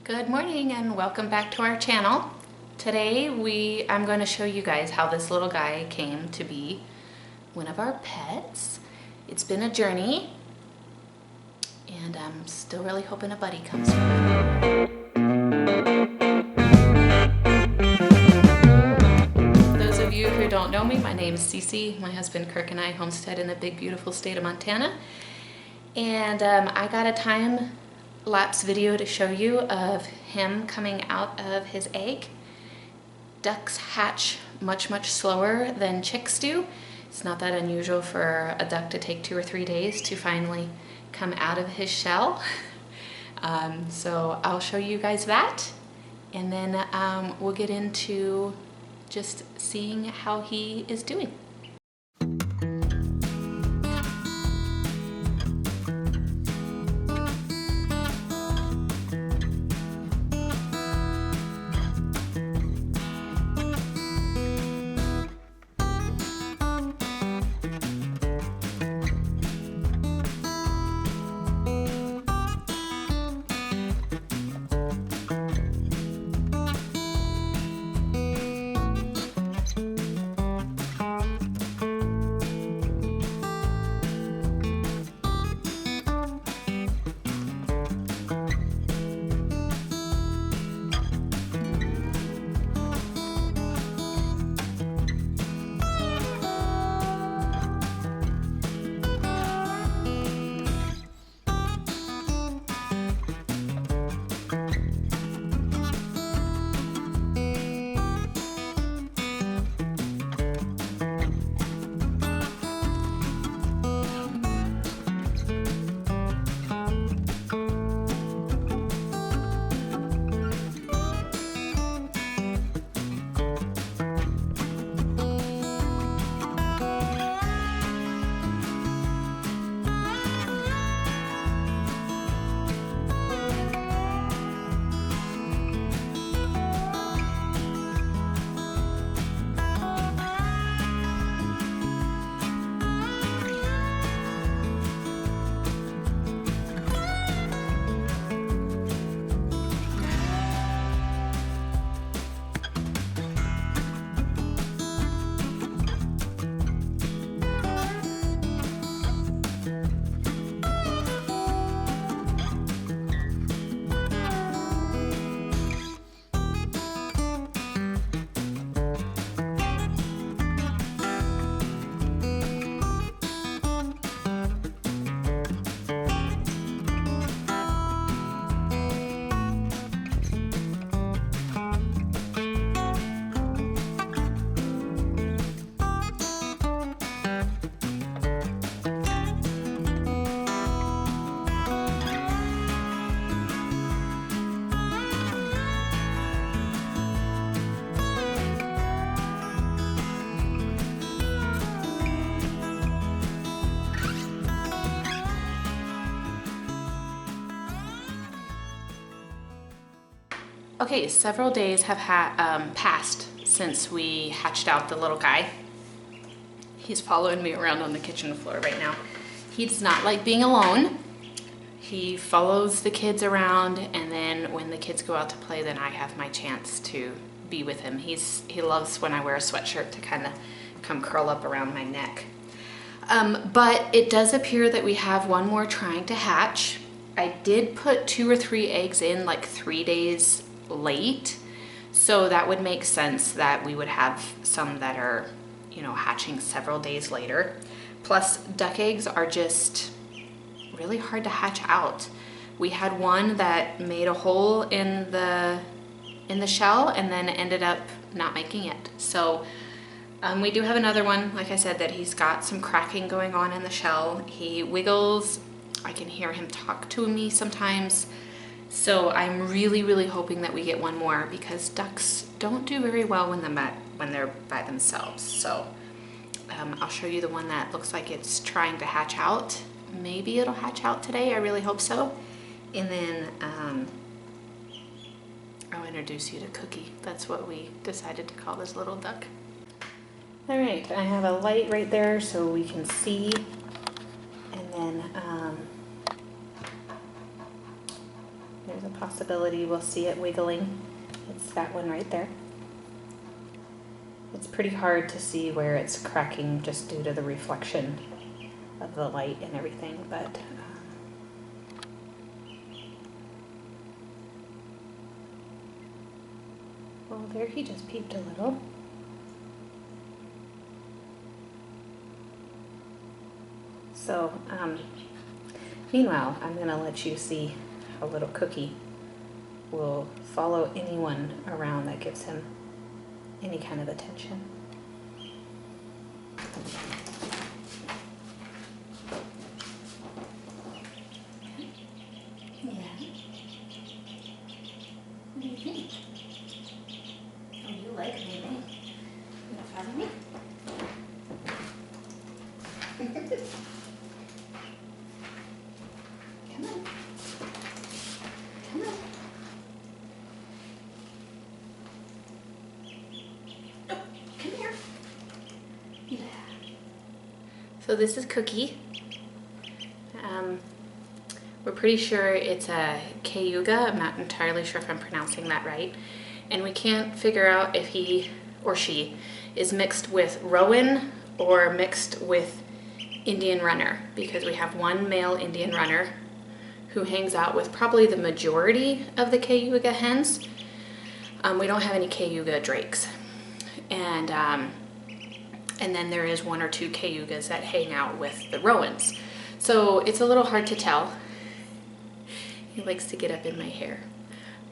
Good morning and welcome back to our channel. Today I'm going to show you guys how this little guy came to be one of our pets. It's been a journey and I'm still really hoping a buddy comes from it. For those of you who don't know me, my name is Cece. My husband Kirk and I homestead in the big beautiful state of Montana. And I got a time-lapse video to show you of him coming out of his egg. Ducks hatch much slower than chicks do. It's not that unusual for a duck to take 2 or 3 days to finally come out of his shell. So I'll show you guys that, and then we'll get into just seeing how he is doing. Okay, several days have passed since we hatched out the little guy. He's following me around on the kitchen floor right now. He does not like being alone. He follows the kids around, and then when the kids go out to play, then I have my chance to be with him. He loves when I wear a sweatshirt to kind of come curl up around my neck. But it does appear that we have one more trying to hatch. I did put 2 or 3 eggs in like 3 days late, so that would make sense that we would have some that are, you know, hatching several days later. Plus, duck eggs are just really hard to hatch out. We had one that made a hole in the shell and then ended up not making it. So we do have another one, like I said, that he's got some cracking going on in the shell. He wiggles. I can hear him talk to me sometimes. So I'm really hoping that we get one more, because ducks don't do very well when they're by themselves. So I'll show you the one that looks like it's trying to hatch out. Maybe it'll hatch out today. I really hope so. And then I'll introduce you to Cookie. That's what we decided to call this little duck. All right, I have a light right there so we can see. And then There's a possibility we'll see it wiggling. It's that one right there. It's pretty hard to see where it's cracking just due to the reflection of the light and everything, but well, there he just peeped a little. So, meanwhile, I'm going to let you see how little Cookie will follow anyone around that gives him any kind of attention. Yeah. What do you think? Oh, you like me, eh? You gonna follow me? Come on. Come on. Oh, come here. Yeah. So this is Cookie. We're pretty sure it's a cayuga. I'm not entirely sure if I'm pronouncing that right. And we can't figure out if he or she is mixed with rowan or mixed with Indian runner, because we have one male Indian runner who hangs out with probably the majority of the cayuga hens. We don't have any cayuga drakes. And then there is one or two cayugas that hang out with the rowans. So it's a little hard to tell. He likes to get up in my hair.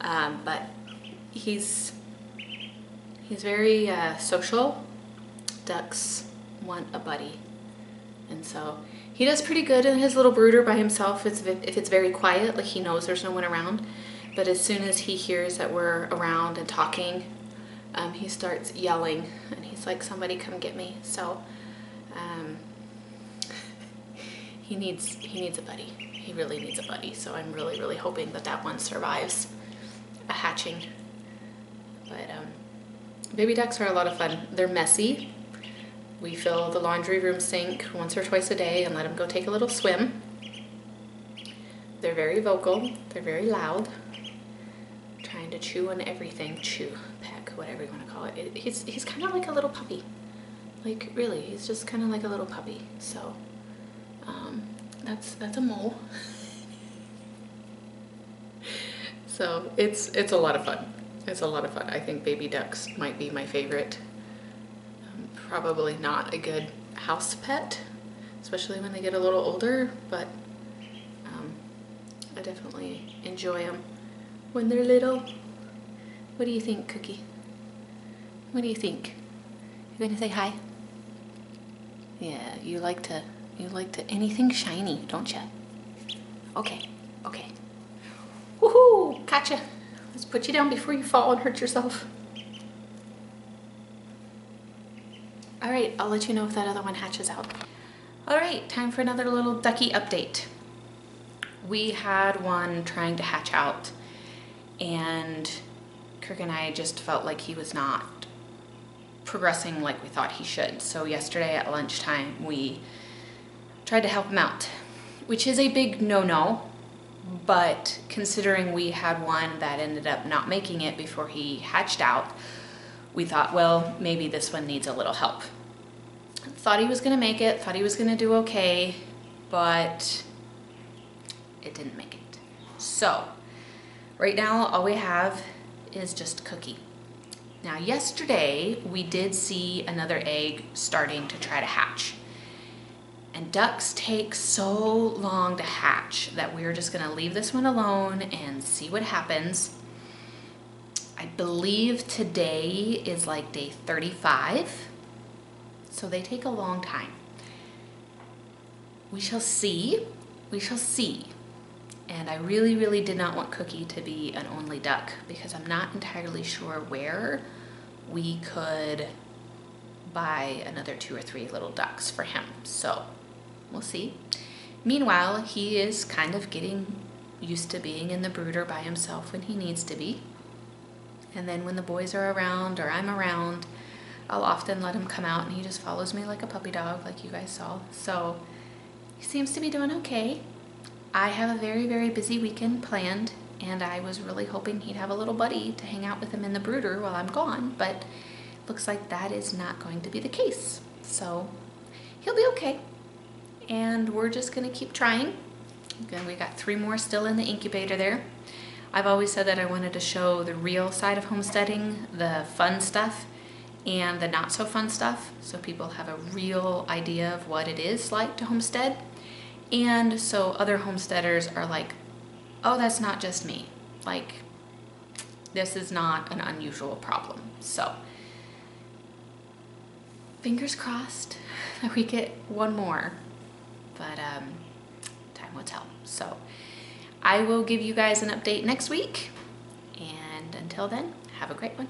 But he's very social. Ducks want a buddy. And so he does pretty good in his little brooder by himself if it's very quiet, like he knows there's no one around. But as soon as he hears that we're around and talking, he starts yelling and he's like, somebody come get me. So he needs a buddy. He really needs a buddy. So I'm really, really hoping that that one survives a hatching. But baby ducks are a lot of fun. They're messy. We fill the laundry room sink once or twice a day and let them go take a little swim. They're very vocal. They're very loud. Trying to chew on everything. Chew, peck, whatever you want to call it. He's kind of like a little puppy. Like, really, he's just kind of like a little puppy. So, that's a mole. So it's a lot of fun. It's a lot of fun. I think baby ducks might be my favorite. Probably not a good house pet, especially when they get a little older, but I definitely enjoy them when they're little. What do you think, Cookie? What do you think? You gonna say hi? Yeah, you like to anything shiny, don't you? Okay, okay. Woohoo! Gotcha. Let's put you down before you fall and hurt yourself. All right, I'll let you know if that other one hatches out. All right, time for another little ducky update. We had one trying to hatch out, and Kirk and I just felt like he was not progressing like we thought he should. So yesterday at lunchtime, we tried to help him out, which is a big no-no, but considering we had one that ended up not making it before he hatched out, we thought, well, maybe this one needs a little help. Thought he was gonna make it, thought he was gonna do okay, but it didn't make it. So, right now, all we have is just Cookie. Now, yesterday, we did see another egg starting to try to hatch. And ducks take so long to hatch that we're just gonna leave this one alone and see what happens. I believe today is like day 35, so they take a long time. We shall see, we shall see. And I really, really did not want Cookie to be an only duck because I'm not entirely sure where we could buy another 2 or 3 little ducks for him. So we'll see. Meanwhile, he is kind of getting used to being in the brooder by himself when he needs to be. And then when the boys are around or I'm around, I'll often let him come out and he just follows me like a puppy dog, like you guys saw. So he seems to be doing okay. I have a very, very busy weekend planned and I was really hoping he'd have a little buddy to hang out with him in the brooder while I'm gone, but looks like that is not going to be the case. So he'll be okay, and we're just gonna keep trying. Again, we got 3 more still in the incubator there. I've always said that I wanted to show the real side of homesteading, the fun stuff and the not so fun stuff, so people have a real idea of what it is like to homestead. And so other homesteaders are like, oh, that's not just me. Like, this is not an unusual problem. So fingers crossed that we get one more, but time will tell. So I will give you guys an update next week, and until then, have a great one.